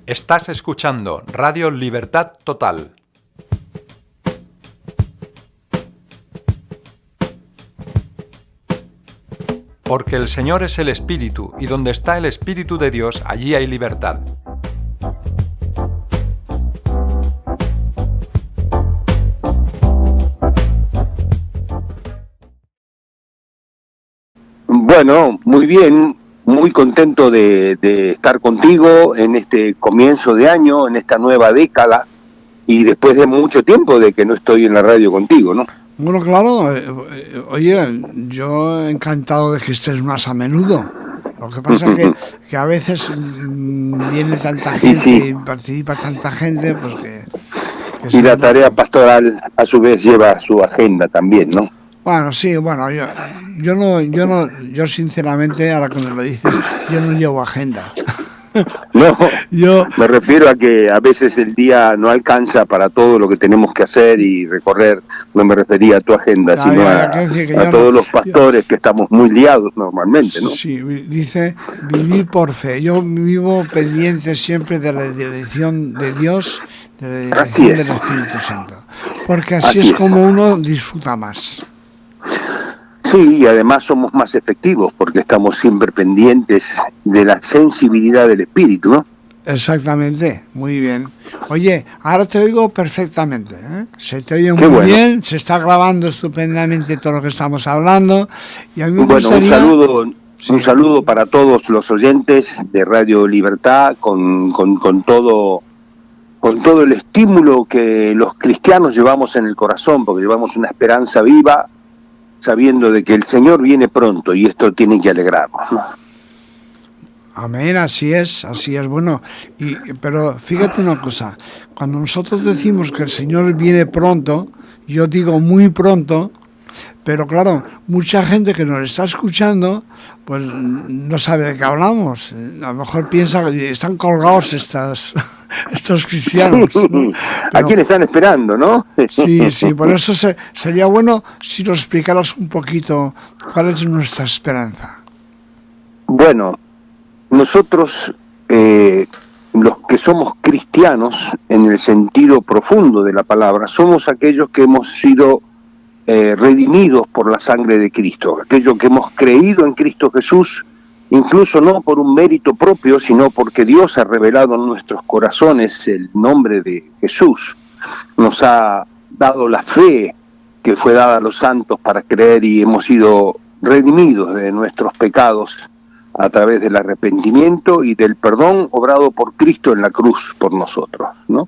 Estás escuchando Radio Libertad Total. Porque el Señor es el Espíritu, y donde está el Espíritu de Dios, allí hay libertad. Bueno, muy bien, muy contento de estar contigo en este comienzo de año, en esta nueva década, y después de mucho tiempo de que no estoy en la radio contigo, ¿no? Bueno, claro, oye, yo encantado de que estés más a menudo. Lo que pasa es que a veces viene tanta gente sí. y participa tanta gente, pues que y la tarea pastoral a su vez lleva su agenda también, ¿no? Bueno, sí, bueno, yo sinceramente, ahora que me lo dices, yo no llevo agenda. No, me refiero a que a veces el día no alcanza para todo lo que tenemos que hacer y recorrer. No me refería a tu agenda, sino a todos los pastores que estamos muy liados normalmente, ¿no? Sí, dice vivir por fe. Yo vivo pendiente siempre de la dirección de Dios, de la dirección del Espíritu Santo, porque así es como uno disfruta más. Sí, y además somos más efectivos porque estamos siempre pendientes de la sensibilidad del espíritu, ¿no? Exactamente, muy bien. Oye, ahora te oigo perfectamente, ¿eh? Se te oye muy bien, se está grabando estupendamente todo lo que estamos hablando. Y a mí me gustaría... un saludo para todos los oyentes de Radio Libertad, con todo el estímulo que los cristianos llevamos en el corazón, porque llevamos una esperanza viva, sabiendo de que el Señor viene pronto y esto tiene que alegrarnos, ¿no? Amén, así es. Bueno, pero fíjate una cosa, cuando nosotros decimos que el Señor viene pronto, yo digo muy pronto, pero claro, mucha gente que nos está escuchando, pues no sabe de qué hablamos. A lo mejor piensa que están colgados estos cristianos, ¿no? ¿A quién están esperando, no? Sí, por eso sería bueno si nos explicaras un poquito cuál es nuestra esperanza. Bueno, nosotros, los que somos cristianos, en el sentido profundo de la palabra, somos aquellos que hemos sido redimidos por la sangre de Cristo, aquellos que hemos creído en Cristo Jesús, incluso no por un mérito propio, sino porque Dios ha revelado en nuestros corazones el nombre de Jesús. Nos ha dado la fe que fue dada a los santos para creer y hemos sido redimidos de nuestros pecados a través del arrepentimiento y del perdón obrado por Cristo en la cruz por nosotros, ¿no?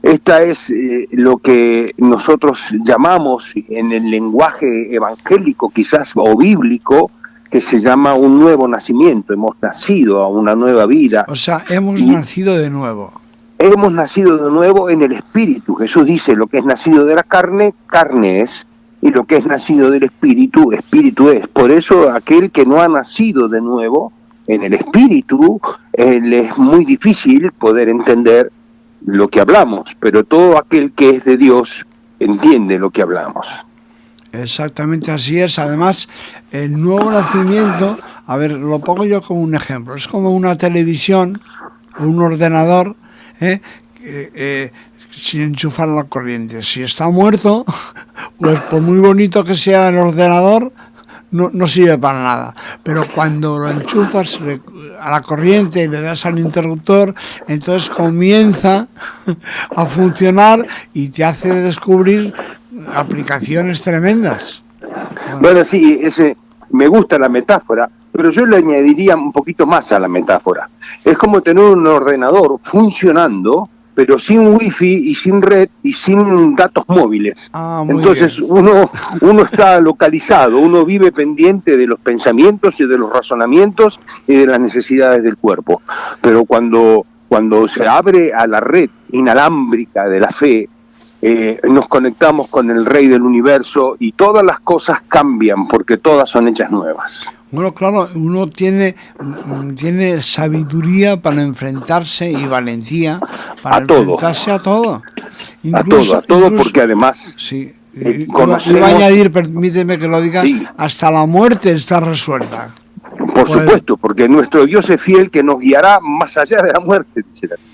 Esta es lo que nosotros llamamos en el lenguaje evangélico quizás o bíblico, que se llama un nuevo nacimiento. Hemos nacido a una nueva vida. O sea, hemos nacido de nuevo. Hemos nacido de nuevo en el Espíritu. Jesús dice, lo que es nacido de la carne, carne es, y lo que es nacido del Espíritu, Espíritu es. Por eso aquel que no ha nacido de nuevo en el Espíritu, le es muy difícil poder entender lo que hablamos, pero todo aquel que es de Dios entiende lo que hablamos. Exactamente así es. Además, el nuevo nacimiento, a ver, lo pongo yo como un ejemplo, es como una televisión, un ordenador, sin enchufar la corriente. Si está muerto, pues por muy bonito que sea el ordenador, no sirve para nada. Pero cuando lo enchufas a la corriente y le das al interruptor, entonces comienza a funcionar y te hace descubrir aplicaciones tremendas. Bueno, sí, me gusta la metáfora, pero yo le añadiría un poquito más a la metáfora. Es como tener un ordenador funcionando, pero sin wifi y sin red y sin datos móviles. Entonces uno está localizado, uno vive pendiente de los pensamientos y de los razonamientos y de las necesidades del cuerpo. Pero cuando se abre a la red inalámbrica de la fe, nos conectamos con el Rey del Universo y todas las cosas cambian porque todas son hechas nuevas. Bueno, claro, uno tiene sabiduría para enfrentarse y valentía para enfrentarse a todo. Incluso, a todo, porque además sí, iba a añadir, permíteme que lo diga, sí, hasta la muerte está resuelta. Por supuesto, porque nuestro Dios es fiel, que nos guiará más allá de la muerte, dice la Biblia.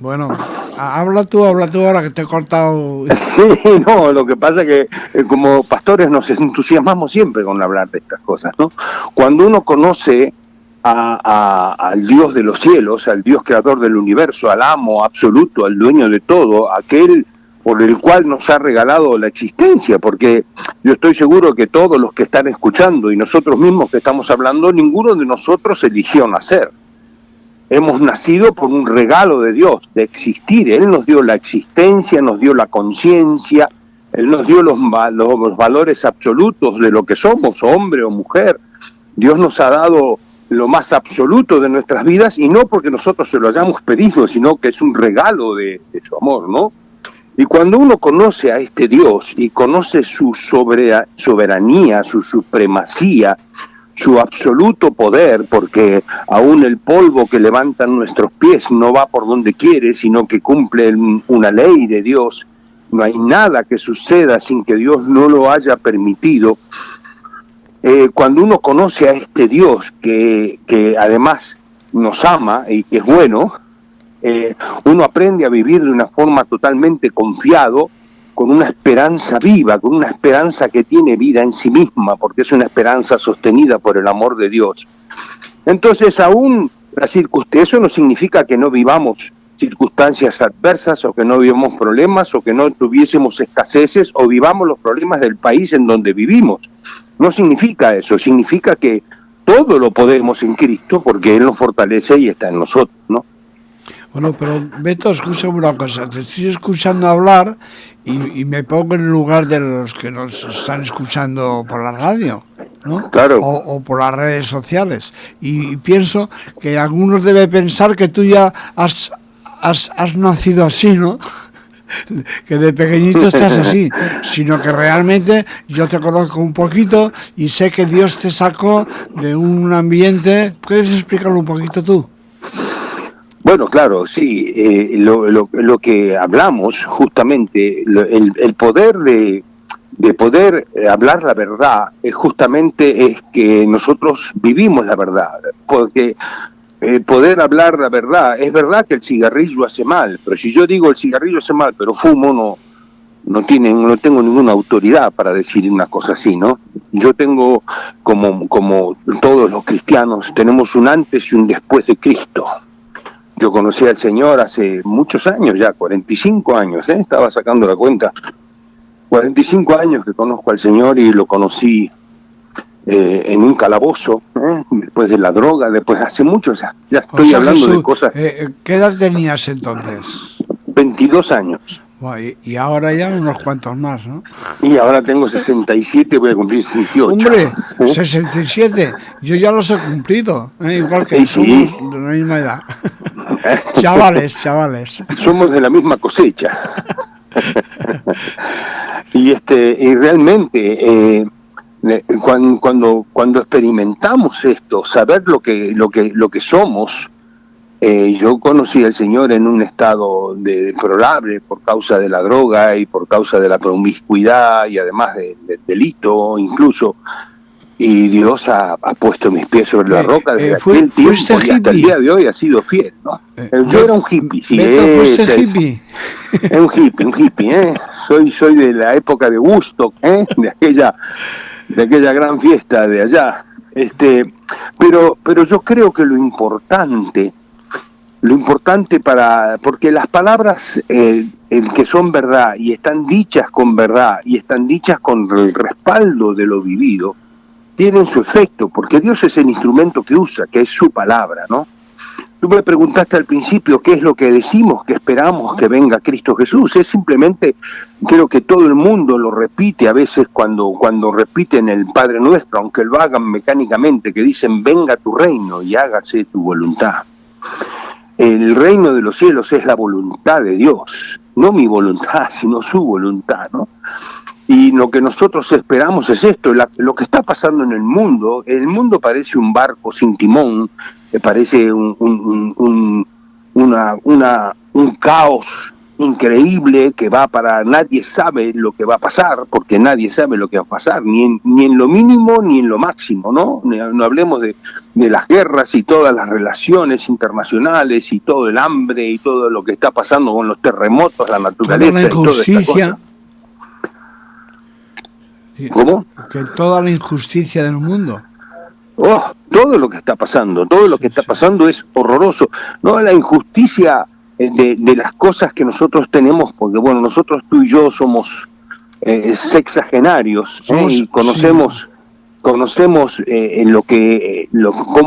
Bueno, habla tú ahora que te he cortado. Sí, no, lo que pasa es que como pastores nos entusiasmamos siempre con hablar de estas cosas, ¿no? Cuando uno conoce al Dios de los cielos, al Dios creador del universo, al amo absoluto, al dueño de todo, aquel por el cual nos ha regalado la existencia, porque yo estoy seguro que todos los que están escuchando y nosotros mismos que estamos hablando, ninguno de nosotros eligió nacer. Hemos nacido por un regalo de Dios, de existir. Él nos dio la existencia, nos dio la conciencia, Él nos dio los valores absolutos de lo que somos, hombre o mujer. Dios nos ha dado lo más absoluto de nuestras vidas, y no porque nosotros se lo hayamos pedido, sino que es un regalo de su amor, ¿no? Y cuando uno conoce a este Dios y conoce su soberanía, su supremacía, su absoluto poder, porque aún el polvo que levantan nuestros pies no va por donde quiere, sino que cumple una ley de Dios. No hay nada que suceda sin que Dios no lo haya permitido. Cuando uno conoce a este Dios que además nos ama y que es bueno, uno aprende a vivir de una forma totalmente confiado, con una esperanza viva, con una esperanza que tiene vida en sí misma, porque es una esperanza sostenida por el amor de Dios. Entonces, aún eso no significa que no vivamos circunstancias adversas, o que no vivamos problemas, o que no tuviésemos escaseces, o vivamos los problemas del país en donde vivimos. No significa eso, significa que todo lo podemos en Cristo, porque Él nos fortalece y está en nosotros, ¿no? Bueno, pero Beto, escúchame una cosa, te estoy escuchando hablar y me pongo en el lugar de los que nos están escuchando por la radio, ¿no? Claro. O por las redes sociales. Y pienso que algunos deben pensar que tú ya has nacido así, ¿no? Que de pequeñito estás así, sino que realmente yo te conozco un poquito y sé que Dios te sacó de un ambiente. ¿Puedes explicarlo un poquito tú? Bueno, claro, sí, lo que hablamos justamente, el poder de poder hablar la verdad, justamente es que nosotros vivimos la verdad, porque poder hablar la verdad, es verdad que el cigarrillo hace mal, pero si yo digo el cigarrillo hace mal, pero fumo, no tengo ninguna autoridad para decir una cosa así, ¿no? Yo tengo, como todos los cristianos, tenemos un antes y un después de Cristo. Yo conocí al Señor hace muchos años ya, 45 años, estaba sacando la cuenta, 45 años que conozco al Señor, y lo conocí en un calabozo, después de la droga, después hace muchos, ya estoy hablando de cosas. ¿Qué edad tenías entonces? 22 años. Bueno, y ahora ya unos cuantos más, ¿no? Y ahora tengo 67, voy a cumplir 68. Hombre, 67, yo ya los he cumplido, igual que somos de la misma edad. Chavales. Somos de la misma cosecha. y realmente cuando experimentamos esto, saber lo que somos. Yo conocí al Señor en un estado deplorable por causa de la droga y por causa de la promiscuidad y además del delito incluso, y Dios ha puesto mis pies sobre la roca desde aquel tiempo y hasta el día de hoy ha sido fiel, ¿no? Yo era un hippie, sí. ¿Fuiste hippie? Es un hippie, Soy de la época de Woodstock, de aquella gran fiesta de allá. Pero yo creo que lo importante porque las palabras que son verdad y están dichas con verdad y están dichas con el respaldo de lo vivido, tienen su efecto, porque Dios es el instrumento que usa, que es su palabra, ¿no? Tú me preguntaste al principio qué es lo que decimos, que esperamos que venga Cristo Jesús. Es simplemente, creo que todo el mundo lo repite a veces cuando repiten el Padre Nuestro, aunque lo hagan mecánicamente, que dicen venga tu reino y hágase tu voluntad. El reino de los cielos es la voluntad de Dios, no mi voluntad, sino su voluntad, ¿no? Y lo que nosotros esperamos es esto, lo que está pasando en el mundo parece un barco sin timón, parece un caos increíble que va para... Nadie sabe lo que va a pasar, porque nadie sabe lo que va a pasar, ni en lo mínimo ni en lo máximo, ¿no? No hablemos de las guerras y todas las relaciones internacionales y todo el hambre y todo lo que está pasando con los terremotos, la naturaleza, toda la injusticia. Y toda esta cosa. ¿Cómo? Que toda la injusticia del mundo. Oh, todo lo que está pasando es horroroso. No, la injusticia de las cosas que nosotros tenemos, porque bueno, nosotros tú y yo somos sexagenarios, y conocemos cómo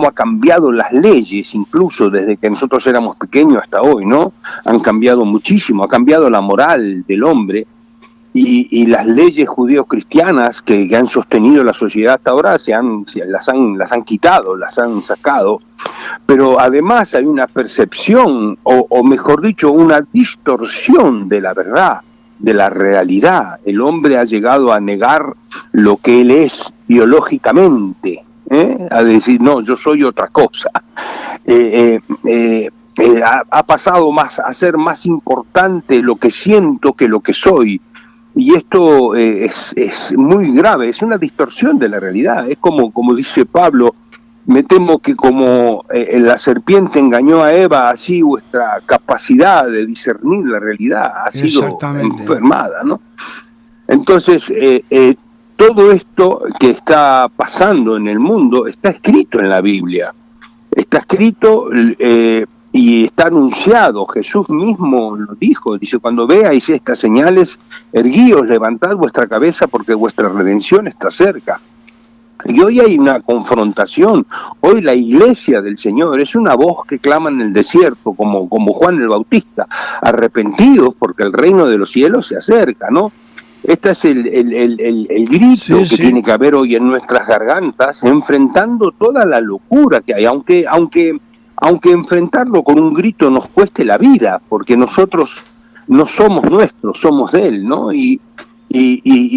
ha cambiado las leyes, incluso desde que nosotros éramos pequeños hasta hoy, ¿no? Han cambiado muchísimo, ha cambiado la moral del hombre. Y las leyes judío-cristianas que han sostenido la sociedad hasta ahora las han quitado, las han sacado. Pero además hay una percepción, o mejor dicho, una distorsión de la verdad, de la realidad. El hombre ha llegado a negar lo que él es biológicamente, a decir, no, yo soy otra cosa. Ha pasado a ser más importante lo que siento que lo que soy. Y esto es muy grave, es una distorsión de la realidad. Es como dice Pablo, me temo que como la serpiente engañó a Eva, así vuestra capacidad de discernir la realidad ha sido enfermada, ¿no? Entonces, todo esto que está pasando en el mundo está escrito en la Biblia. Está escrito... y está anunciado, Jesús mismo lo dijo, dice, cuando veáis estas señales, erguíos, levantad vuestra cabeza porque vuestra redención está cerca. Y hoy hay una confrontación, hoy la iglesia del Señor es una voz que clama en el desierto, como Juan el Bautista, arrepentidos porque el reino de los cielos se acerca, ¿no? Este es el grito que tiene que haber hoy en nuestras gargantas, enfrentando toda la locura que hay, aunque enfrentarlo con un grito nos cueste la vida, porque nosotros no somos nuestros, somos de Él, ¿no? Y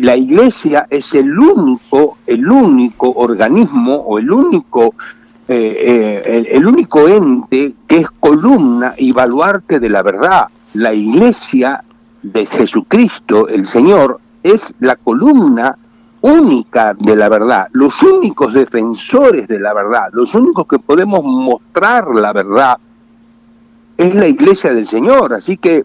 la Iglesia es el único organismo o el único ente que es columna y baluarte de la verdad. La Iglesia de Jesucristo, el Señor, es la columna única de la verdad, los únicos defensores de la verdad, los únicos que podemos mostrar la verdad es la iglesia del Señor, así que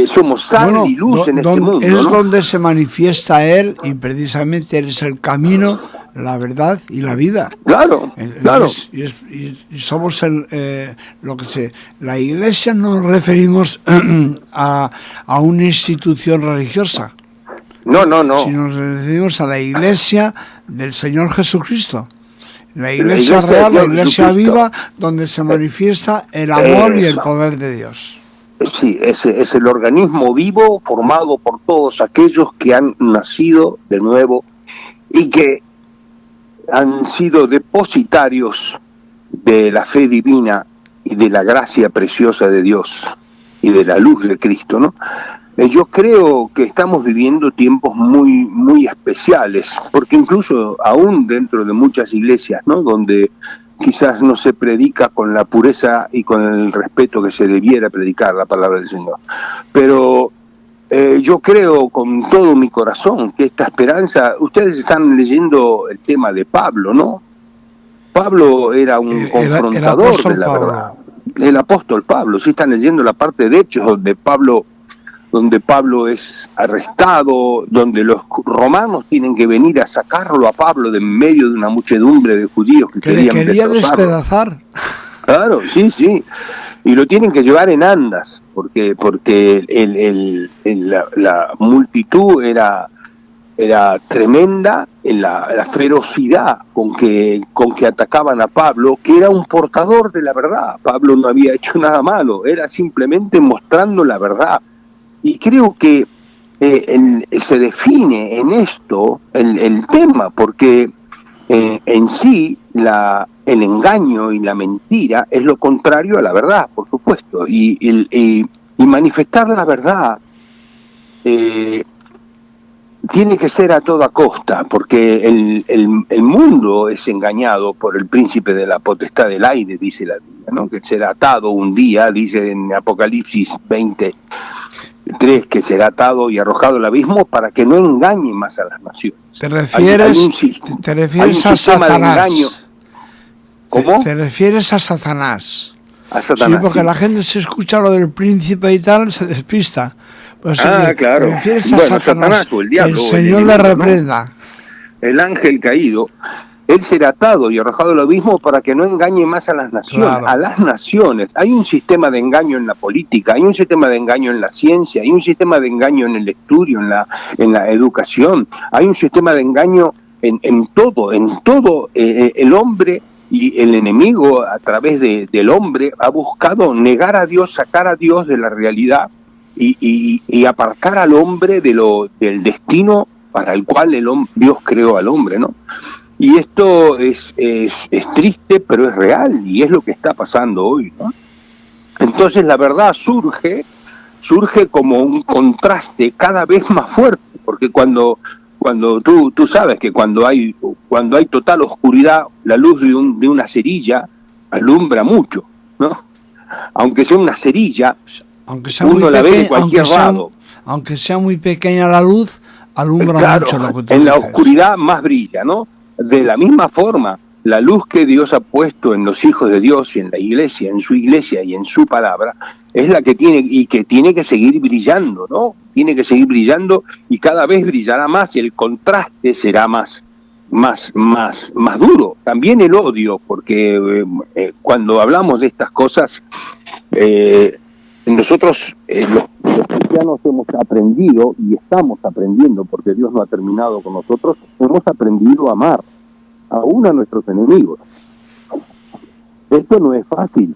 somos sal y luz en este mundo. Es, ¿no?, donde se manifiesta Él, y precisamente Él es el camino, la verdad y la vida. Claro, claro. Y somos lo que sé. La iglesia nos referimos a una institución religiosa. No. Si nos referimos a la iglesia del Señor Jesucristo, la iglesia real, la iglesia viva, donde se manifiesta el amor y el poder de Dios. Sí, es el organismo vivo formado por todos aquellos que han nacido de nuevo y que han sido depositarios de la fe divina y de la gracia preciosa de Dios y de la luz de Cristo, ¿no? Yo creo que estamos viviendo tiempos muy, muy especiales, porque incluso aún dentro de muchas iglesias, ¿no?, donde quizás no se predica con la pureza y con el respeto que se debiera predicar la palabra del Señor. Pero yo creo con todo mi corazón que esta esperanza, ustedes están leyendo el tema de Pablo, ¿no? Pablo era un confrontador de la verdad. El apóstol Pablo, sí, están leyendo la parte de Hechos donde Pablo es arrestado, donde los romanos tienen que venir a sacarlo a Pablo de en medio de una muchedumbre de judíos que quería despedazar. Claro, sí. Y lo tienen que llevar en andas, porque la multitud era tremenda, en la ferocidad con que atacaban a Pablo, que era un portador de la verdad. Pablo no había hecho nada malo, era simplemente mostrando la verdad. Y creo que se define en esto el tema, porque en sí el engaño y la mentira es lo contrario a la verdad, por supuesto, y manifestar la verdad tiene que ser a toda costa, porque el mundo es engañado por el príncipe de la potestad del aire, dice la Biblia, ¿no?, que será atado un día, dice en Apocalipsis 20. 3, que será atado y arrojado al abismo para que no engañe más a las naciones. ¿Te refieres, te refieres a Satanás? ¿Cómo? ¿Te refieres a Satanás? A Satanás, sí, porque sí. la gente se escucha lo del príncipe y tal, se despista. Pues claro. ¿te refieres a Bueno, Satanás? o el diablo, que el o Señor el le enemigo, reprenda. ¿no? El ángel caído, él será atado y arrojado al abismo para que no engañe más a las naciones. Claro. A las naciones. Hay un sistema de engaño en la política, hay un sistema de engaño en la ciencia, hay un sistema de engaño en el estudio, en la educación, hay un sistema de engaño en todo. El hombre y el enemigo, a través del hombre, ha buscado negar a Dios, sacar a Dios de la realidad y apartar al hombre del destino para el cual Dios creó al hombre, ¿no? Y esto es triste, pero es real, y es lo que está pasando hoy, ¿no? Entonces la verdad surge como un contraste cada vez más fuerte, porque cuando tú sabes que cuando hay total oscuridad, la luz de una cerilla alumbra mucho, ¿no? Aunque sea una cerilla, aunque sea uno muy la ve de pequeña, cualquier lado. Aunque sea muy pequeña la luz, alumbra Claro, mucho lo que tú en la dices. oscuridad más brilla, ¿no? De la misma forma, la luz que Dios ha puesto en los hijos de Dios y en la iglesia, en su iglesia y en su palabra, es la que tiene que seguir brillando, ¿no? Tiene que seguir brillando y cada vez brillará más y el contraste será más duro. También el odio, porque cuando hablamos de estas cosas, nosotros los cristianos hemos aprendido y estamos aprendiendo, porque Dios no ha terminado con nosotros, hemos aprendido a amar aún a nuestros enemigos. Esto no es fácil,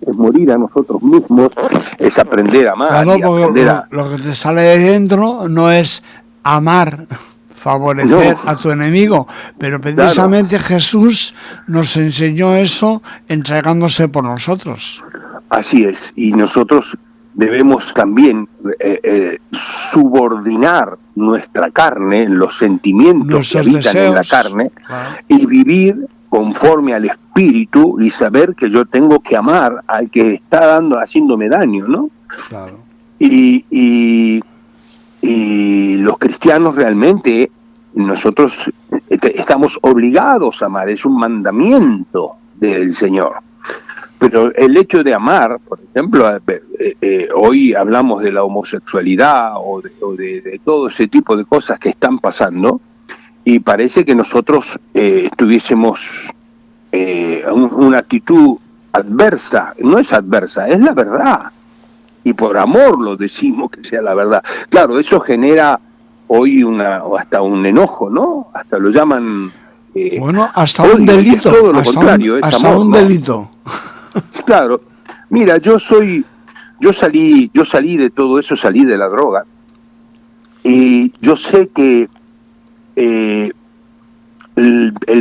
es morir a nosotros mismos, es aprender a amar. Claro, y porque aprender a... lo que te sale de dentro no es amar, favorecer a tu enemigo, pero precisamente claro, Jesús nos enseñó eso entregándose por nosotros. Así es, y nosotros debemos también subordinar nuestra carne, los sentimientos nuestros que habitan deseos, en la carne, claro, y vivir conforme al Espíritu y saber que yo tengo que amar al que está haciéndome daño, ¿no? Claro. Y los cristianos realmente, nosotros estamos obligados a amar, es un mandamiento del Señor. Pero el hecho de amar, por ejemplo, hoy hablamos de la homosexualidad o de todo ese tipo de cosas que están pasando, y parece que nosotros tuviésemos una actitud adversa. No es adversa, es la verdad. Y por amor lo decimos que sea la verdad. Claro, eso genera hoy hasta un enojo, ¿no? Hasta lo llaman... bueno, hasta un delito. Todo lo contrario, es hasta amor, un ¿no? delito. Claro, mira, yo salí de todo eso, salí de la droga, y yo sé que el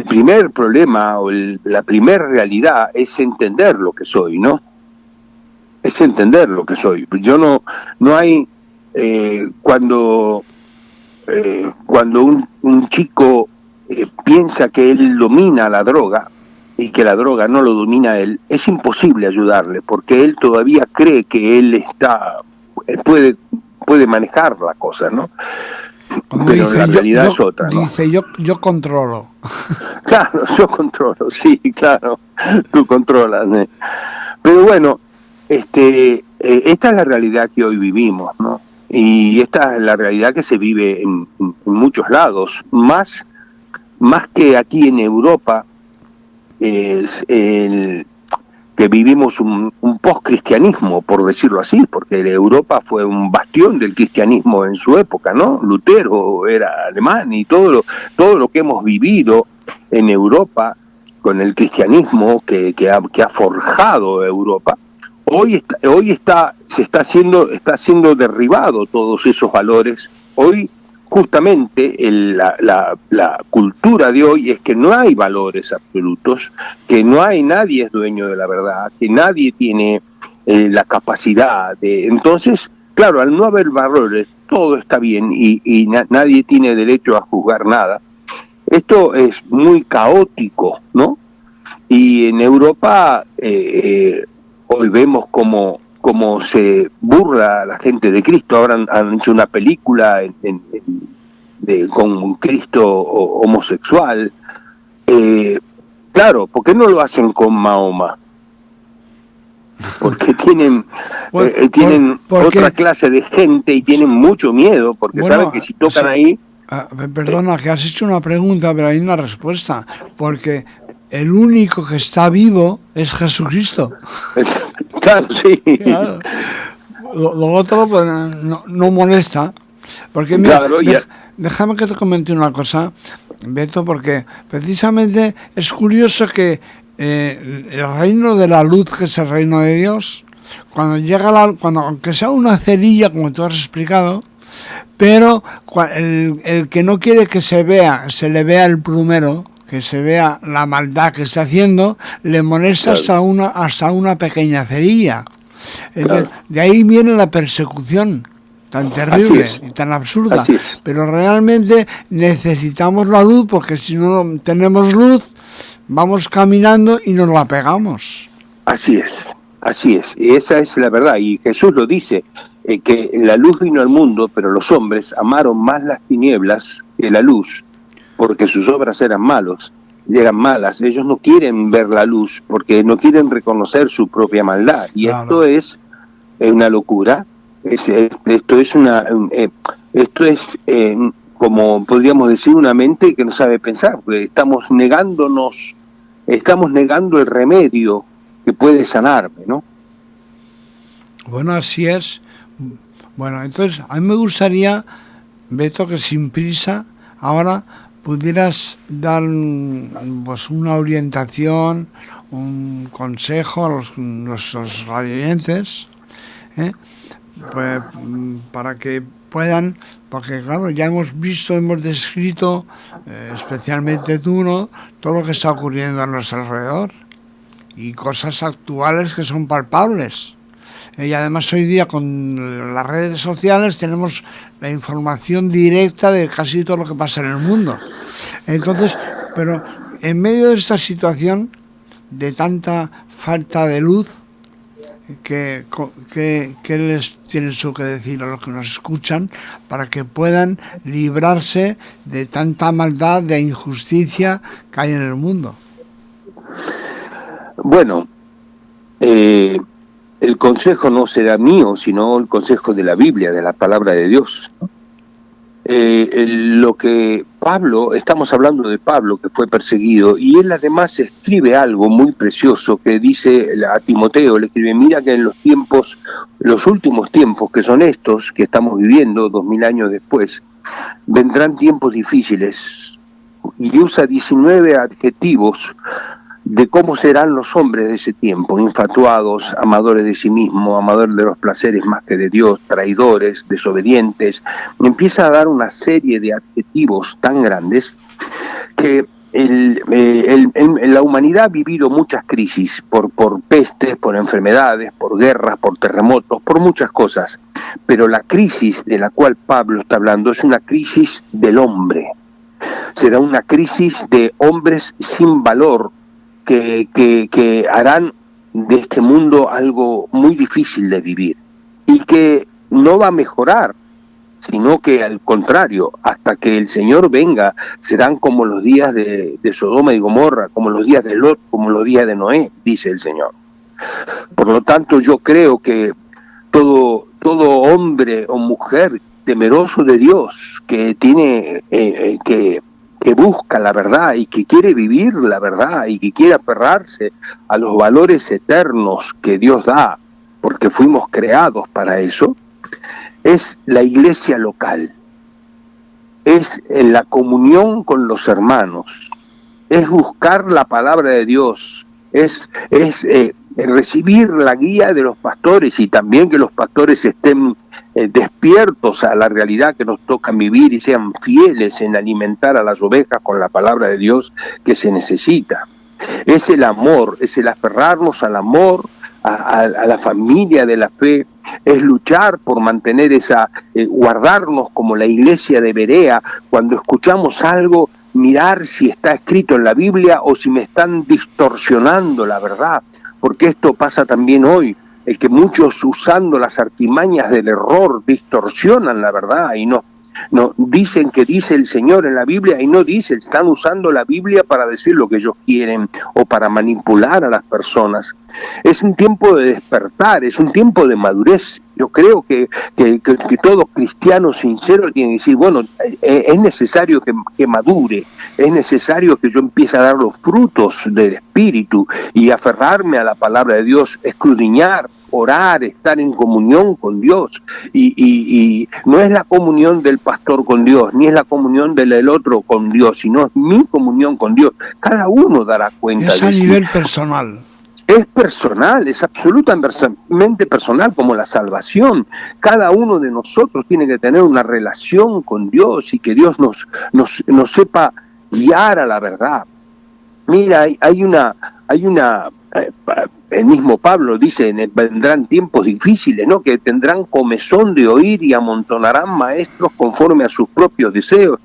primer problema o la primera realidad es entender lo que soy, ¿no? Es entender lo que soy. Yo no hay cuando un chico piensa que él domina la droga y que la droga no lo domina a él, es imposible ayudarle, porque él todavía cree que él puede manejar la cosa, ¿no? Cuando pero dice, la realidad es otra, ¿no? Dice, yo controlo. Claro, yo controlo, sí, claro, tú controlas, ¿eh? Pero bueno, esta es la realidad que hoy vivimos, ¿no? Y esta es la realidad que se vive en muchos lados, más que aquí en Europa, que vivimos un post-cristianismo, por decirlo así, porque Europa fue un bastión del cristianismo en su época, ¿no? Lutero era alemán y todo lo que hemos vivido en Europa con el cristianismo que ha forjado Europa, hoy está siendo derribado todos esos valores. Hoy justamente la cultura de hoy es que no hay valores absolutos, que nadie es dueño de la verdad, que nadie tiene la capacidad de... Entonces, claro, al no haber valores, todo está bien y nadie tiene derecho a juzgar nada. Esto es muy caótico, ¿no? Y en Europa hoy vemos como como se burla a la gente de Cristo. Ahora han hecho una película con Cristo homosexual. Claro, ¿por qué no lo hacen con Mahoma? Porque tienen porque, otra clase de gente y tienen mucho miedo, porque saben que si tocan ahí... Perdona, que has hecho una pregunta, pero hay una respuesta. Porque el único que está vivo es Jesucristo. Claro, sí. Claro. Lo otro pues, no molesta. Porque mira, claro, déjame que te comente una cosa, Beto, porque precisamente es curioso que el reino de la luz, que es el reino de Dios, cuando llega aunque sea una cerilla, como tú has explicado, pero el que no quiere que se le vea el plumero, que se vea la maldad que está haciendo, le molesta hasta una pequeña cerilla. Claro. De ahí viene la persecución tan terrible y tan absurda. Pero realmente necesitamos la luz, porque si no tenemos luz, vamos caminando y nos la pegamos. Así es, y esa es la verdad, y Jesús lo dice, que la luz vino al mundo, pero los hombres amaron más las tinieblas que la luz, porque sus obras eran malas. Ellos no quieren ver la luz, porque no quieren reconocer su propia maldad, y claro. Esto es una locura, esto es como podríamos decir, una mente que no sabe pensar, porque estamos negando el remedio que puede sanarme, ¿no? Bueno, así es. Bueno, entonces a mí me gustaría, Beto, que sin prisa ahora pudieras dar pues una orientación, un consejo a nuestros radioyentes, pues, para que puedan, porque claro, ya hemos descrito, especialmente tú, ¿no?, todo lo que está ocurriendo a nuestro alrededor y cosas actuales que son palpables. Y además hoy día con las redes sociales tenemos la información directa de casi todo lo que pasa en el mundo. Entonces, pero en medio de esta situación de tanta falta de luz, ¿qué les tienes tú que decir a los que nos escuchan para que puedan librarse de tanta maldad, de injusticia que hay en el mundo? Bueno, el consejo no será mío, sino el consejo de la Biblia, de la palabra de Dios. Lo que Pablo, estamos hablando de Pablo, que fue perseguido, y él además escribe algo muy precioso que dice a Timoteo, le escribe: mira que en los últimos tiempos, que son estos que estamos viviendo 2000 años después, vendrán tiempos difíciles, y usa 19 adjetivos de cómo serán los hombres de ese tiempo: infatuados, amadores de sí mismos, amadores de los placeres más que de Dios, traidores, desobedientes. Empieza a dar una serie de adjetivos tan grandes que la humanidad ha vivido muchas crisis, por pestes, por enfermedades, por guerras, por terremotos, por muchas cosas. Pero la crisis de la cual Pablo está hablando es una crisis del hombre. Será una crisis de hombres sin valor, que harán de este mundo algo muy difícil de vivir y que no va a mejorar, sino que al contrario, hasta que el Señor venga, serán como los días de Sodoma y Gomorra, como los días de Lot, como los días de Noé, dice el Señor. Por lo tanto, yo creo que todo hombre o mujer temeroso de Dios, que tiene que busca la verdad y que quiere vivir la verdad y que quiere aferrarse a los valores eternos que Dios da, porque fuimos creados para eso, es la iglesia local, es en la comunión con los hermanos, es buscar la palabra de Dios, es recibir la guía de los pastores, y también que los pastores estén despiertos a la realidad que nos toca vivir y sean fieles en alimentar a las ovejas con la palabra de Dios que se necesita. Es el amor, es el aferrarnos al amor, a la familia de la fe, es luchar por mantener guardarnos como la iglesia de Berea. Cuando escuchamos algo, mirar si está escrito en la Biblia o si me están distorsionando la verdad, porque esto pasa también hoy. que muchos, usando las artimañas del error, distorsionan la verdad y no dicen que dice el Señor en la Biblia y no dice, están usando la Biblia para decir lo que ellos quieren o para manipular a las personas. Es un tiempo de despertar, es un tiempo de madurez. Yo creo que todo cristiano sincero tiene que decir, bueno, es necesario que madure, es necesario que yo empiece a dar los frutos del Espíritu y aferrarme a la palabra de Dios, escudriñar, orar, estar en comunión con Dios, y no es la comunión del pastor con Dios, ni es la comunión del otro con Dios, sino es mi comunión con Dios. Cada uno dará cuenta. Es a nivel personal. Es personal, es absolutamente personal, como la salvación. Cada uno de nosotros tiene que tener una relación con Dios y que Dios nos sepa guiar a la verdad. Mira, hay una el mismo Pablo dice, vendrán tiempos difíciles, ¿no? Que tendrán comezón de oír y amontonarán maestros conforme a sus propios deseos.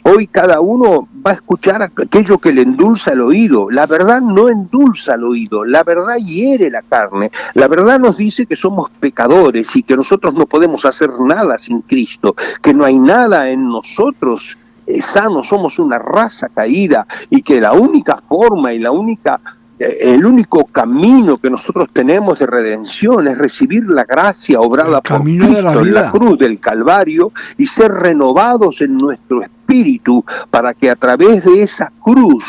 Hoy cada uno va a escuchar aquello que le endulza el oído. La verdad no endulza el oído, la verdad hiere la carne. La verdad nos dice que somos pecadores y que nosotros no podemos hacer nada sin Cristo, que no hay nada en nosotros sano, somos una raza caída y que la única forma y el único camino que nosotros tenemos de redención es recibir la gracia obrada por Cristo en la cruz del Calvario y ser renovados en nuestro espíritu para que a través de esa cruz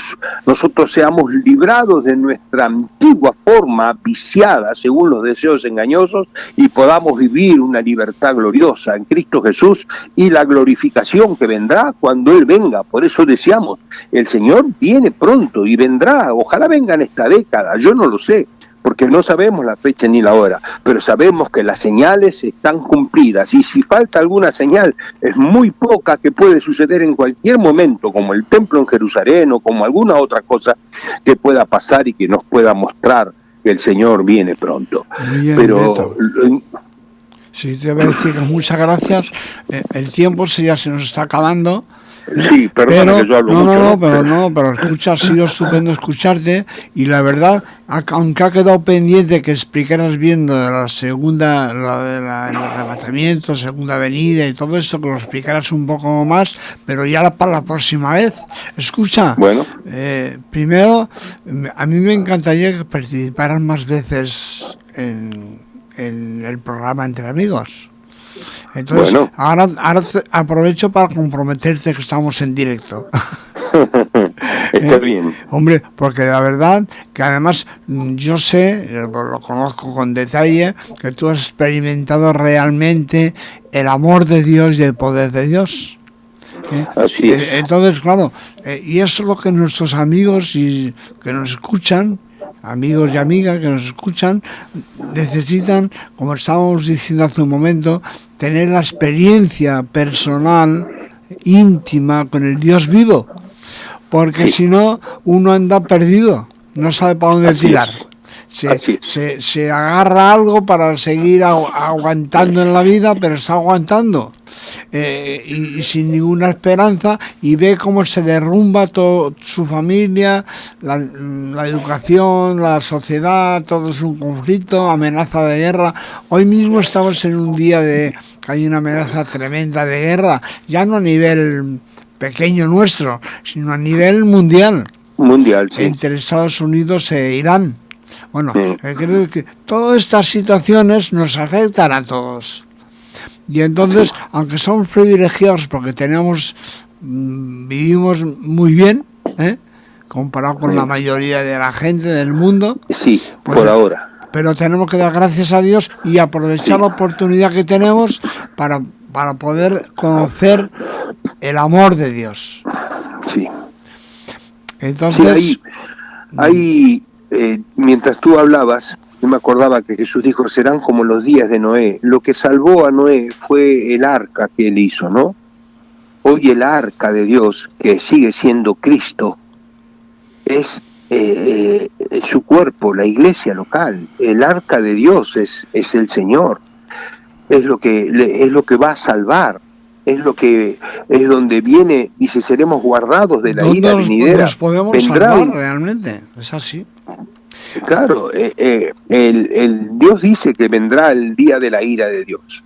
nosotros seamos librados de nuestra antigua forma viciada según los deseos engañosos y podamos vivir una libertad gloriosa en Cristo Jesús y la glorificación que vendrá cuando Él venga. Por eso deseamos, el Señor viene pronto y vendrá, ojalá venga en esta década, yo no lo sé, porque no sabemos la fecha ni la hora, pero sabemos que las señales están cumplidas, y si falta alguna señal, es muy poca, que puede suceder en cualquier momento, como el templo en Jerusalén o como alguna otra cosa que pueda pasar y que nos pueda mostrar que el Señor viene pronto. Bien, pero sí, te voy a decir que muchas gracias, el tiempo ya se nos está acabando. Sí, perdona que yo hablo mucho. Pero escucha, ha sido estupendo escucharte, y la verdad, aunque ha quedado pendiente que explicaras bien lo de la segunda, el arrebatamiento, segunda venida y todo esto, que lo explicaras un poco más, pero ya para la próxima vez. Escucha, bueno, primero, a mí me encantaría que participaras más veces en el programa Entre Amigos. Entonces, bueno, ahora aprovecho para comprometerte que estamos en directo. Está bien. Hombre, porque la verdad que además yo sé, lo conozco con detalle, que tú has experimentado realmente el amor de Dios y el poder de Dios. Así es. Entonces, claro, y eso es lo que nuestros amigos que nos escuchan, amigos y amigas que nos escuchan, necesitan, como estábamos diciendo hace un momento, tener la experiencia personal, íntima, con el Dios vivo, porque si no, uno anda perdido, no sabe para dónde tirar. Se agarra algo para seguir aguantando en la vida, pero está aguantando. Y sin ninguna esperanza, y ve cómo se derrumba todo, su familia, la educación, la sociedad, todo es un conflicto, amenaza de guerra. Hoy mismo estamos en un día de que hay una amenaza tremenda de guerra, ya no a nivel pequeño nuestro, sino a nivel mundial, sí. Entre Estados Unidos e Irán. Bueno, creo que todas estas situaciones nos afectan a todos. Y entonces, aunque somos privilegiados porque vivimos muy bien, comparado con la mayoría de la gente del mundo. Sí, pues, por ahora. Pero tenemos que dar gracias a Dios y aprovechar la oportunidad que tenemos para poder conocer el amor de Dios. Sí. Entonces, sí, ahí mientras tú hablabas, yo me acordaba que Jesús dijo, serán como los días de Noé. Lo que salvó a Noé fue el arca que él hizo, ¿no? Hoy el arca de Dios, que sigue siendo Cristo, es su cuerpo, la iglesia local. El arca de Dios es el Señor. Es lo que va a salvar. Es donde viene, dice, seremos guardados de la ira venidera. Nos podemos salvar realmente, es así. Claro, el Dios dice que vendrá el día de la ira de Dios.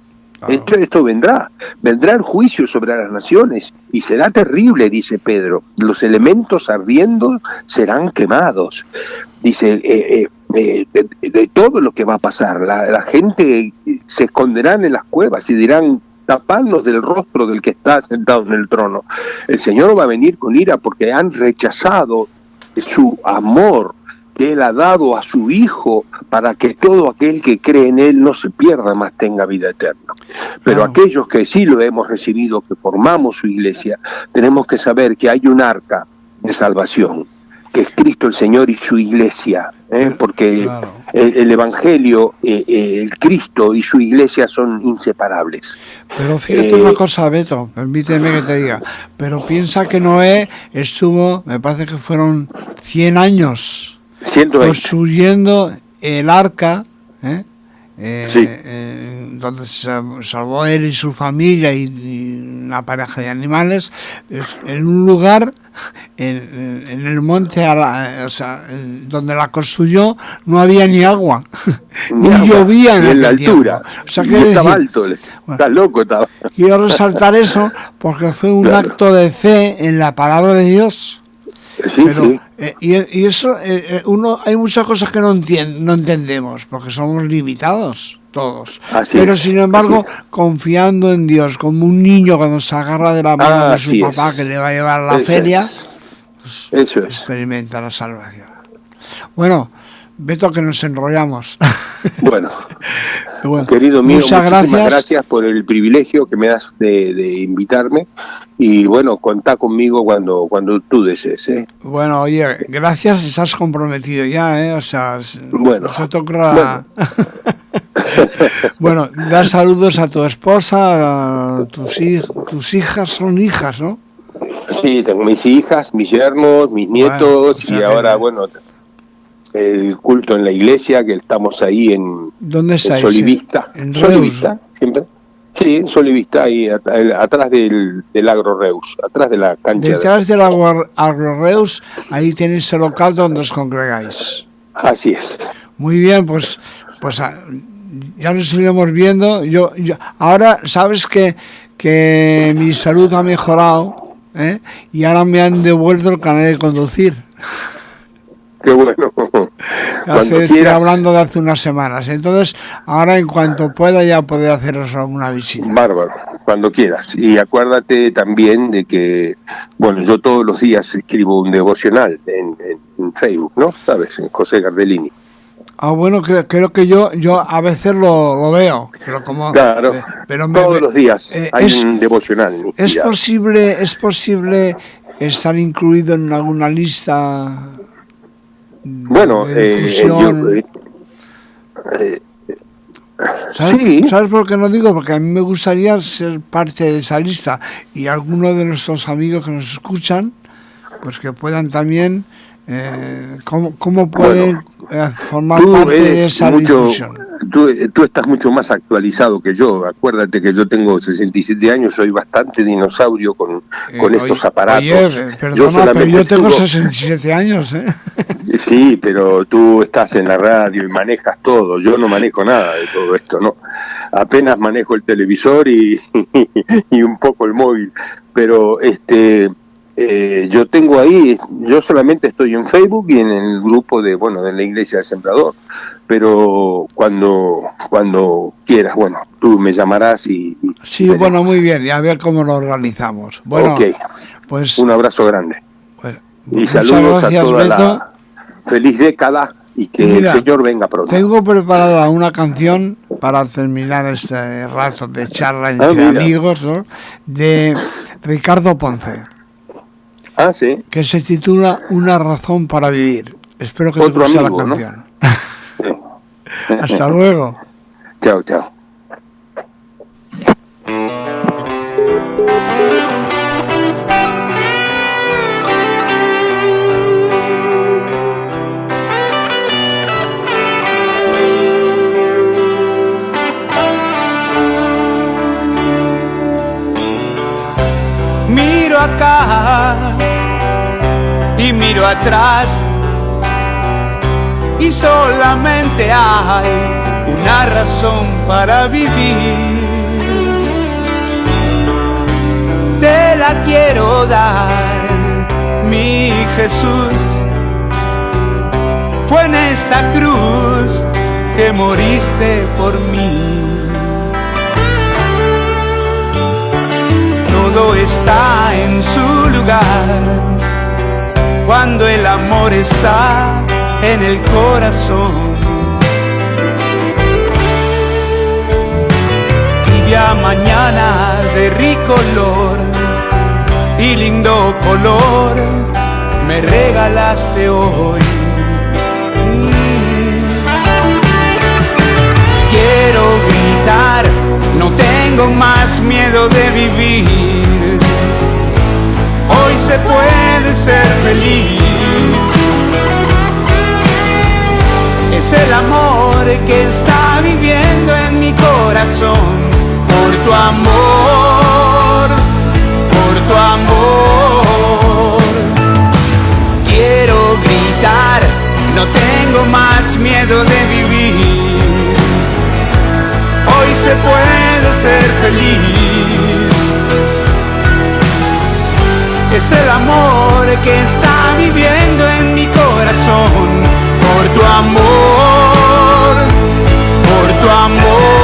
Esto vendrá el juicio sobre las naciones y será terrible, dice Pedro. Los elementos ardiendo serán quemados. Dice, de todo lo que va a pasar, la gente se esconderán en las cuevas y dirán: tapadnos del rostro del que está sentado en el trono. El Señor va a venir con ira porque han rechazado su amor que Él ha dado a su Hijo para que todo aquel que cree en Él no se pierda, más tenga vida eterna. Pero aquellos que sí lo hemos recibido, que formamos su iglesia, tenemos que saber que hay un arca de salvación, que es Cristo el Señor y su iglesia, porque el Evangelio, el Cristo y su iglesia son inseparables. Pero fíjate una cosa, Beto, permíteme que te diga, pero piensa que Noé estuvo, me parece que fueron 100 años 120. construyendo el arca, Sí. donde se salvó él y su familia y una pareja de animales, en un lugar, en el monte, donde la construyó, no había ni agua, ni llovía en la altura, o sea, y estaba alto, está loco estaba. Quiero resaltar eso porque fue un acto de fe en la palabra de Dios. Sí, pero, sí. Y eso, hay muchas cosas que no entendemos, porque somos limitados todos. Así pero es, sin embargo, confiando en Dios, como un niño cuando se agarra de la mano de su papá que le va a llevar a la feria, pues, eso es. experimenta la salvación. Bueno, Beto, que nos enrollamos. Bueno, Bueno, querido mío, muchas gracias por el privilegio que me das de invitarme, y bueno, contá conmigo cuando tú desees, ¿eh? Bueno, oye, gracias, estás comprometido ya, ¿eh? O sea, bueno, se toca... Bueno, da saludos a tu esposa, a tus hijas, son hijas, ¿no? Sí, tengo mis hijas, mis yernos, mis nietos, y ahora, bueno, el culto en la iglesia, que estamos ahí en... ¿Dónde estáis? Solivista. ¿En Solivista, siempre. Sí, en Solivista, ahí atrás del Agro Reus, atrás de la cancha. Detrás del Agro Reus, ahí tenéis el local donde os congregáis. Así es. Muy bien, pues ya nos iremos viendo. Yo ahora, sabes que mi salud ha mejorado, ¿eh? Y ahora me han devuelto el carnet de conducir. Qué bueno. Estoy hablando de hace unas semanas. Entonces, ahora en cuanto pueda ya poder haceros alguna visita. Bárbaro, cuando quieras. Y acuérdate también de que, bueno, yo todos los días escribo un devocional en Facebook, ¿no? ¿Sabes? En José Gardellini. Bueno, creo que yo a veces lo veo, pero como... Claro, pero todos los días hay un devocional. ¿Es posible estar incluido en alguna lista? Bueno, ¿Sabes, sí. ¿Sabes por qué no digo? Porque a mí me gustaría ser parte de esa lista, y algunos de nuestros amigos que nos escuchan, pues que puedan también, ¿cómo pueden formar parte de esa difusión? Tú estás mucho más actualizado que yo. Acuérdate que yo tengo 67 años, soy bastante dinosaurio con estos aparatos. Oye, perdona, pero yo tengo 67 años, ¿eh? Sí, pero tú estás en la radio y manejas todo. Yo no manejo nada de todo esto, ¿no? Apenas manejo el televisor y un poco el móvil. Pero yo tengo ahí, yo solamente estoy en Facebook y en el grupo de la Iglesia del Sembrador. Pero cuando quieras, bueno, tú me llamarás y sí, bueno, muy bien, y a ver cómo lo organizamos. Bueno, okay. Pues un abrazo grande. Bueno, y saludos gracias, a toda Beto. La feliz década y que el Señor venga pronto. Tengo preparada una canción para terminar este rato de charla entre amigos, ¿no? De Ricardo Ponce. Ah, sí. Que se titula Una razón para vivir. Espero que te guste la canción. ¿No? Hasta luego. Chao, chao. Miro acá y miro atrás, y y solamente hay una razón para vivir. Te la quiero dar, mi Jesús. Fue en esa cruz que moriste por mí. Todo está en su lugar cuando el amor está en el corazón. Tibia mañana de rico olor y lindo color me regalaste hoy. Quiero gritar, no tengo más miedo de vivir. Hoy se puede ser feliz. Es el amor que está viviendo en mi corazón. Por tu amor, por tu amor. Quiero gritar, no tengo más miedo de vivir. Hoy se puede ser feliz. Es el amor que está viviendo en mi corazón. Por tu amor, por tu amor.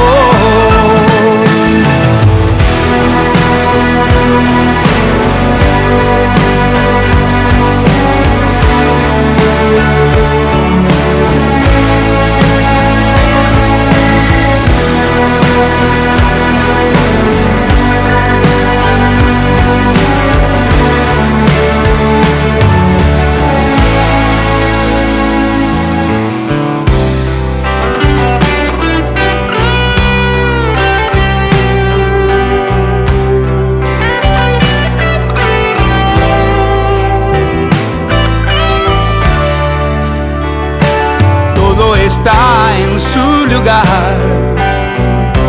Está en su lugar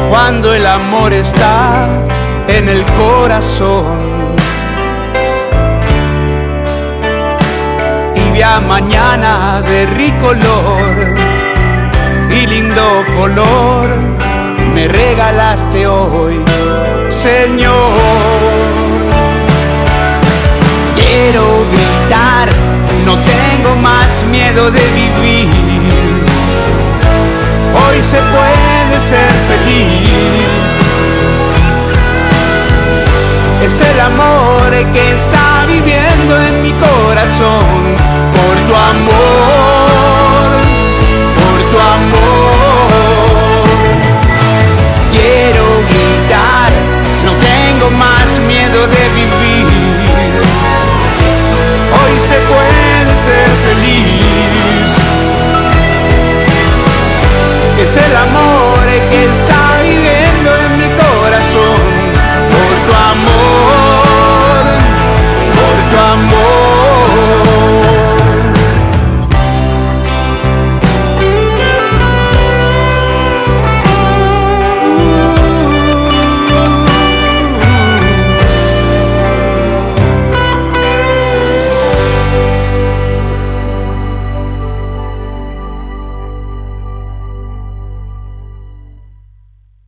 cuando el amor está en el corazón. Tibia mañana de rico olor y lindo color me regalaste hoy, Señor. Quiero gritar, no tengo más miedo de vivir. Hoy se puede ser feliz. Es el amor que está viviendo en mi corazón. Por tu amor,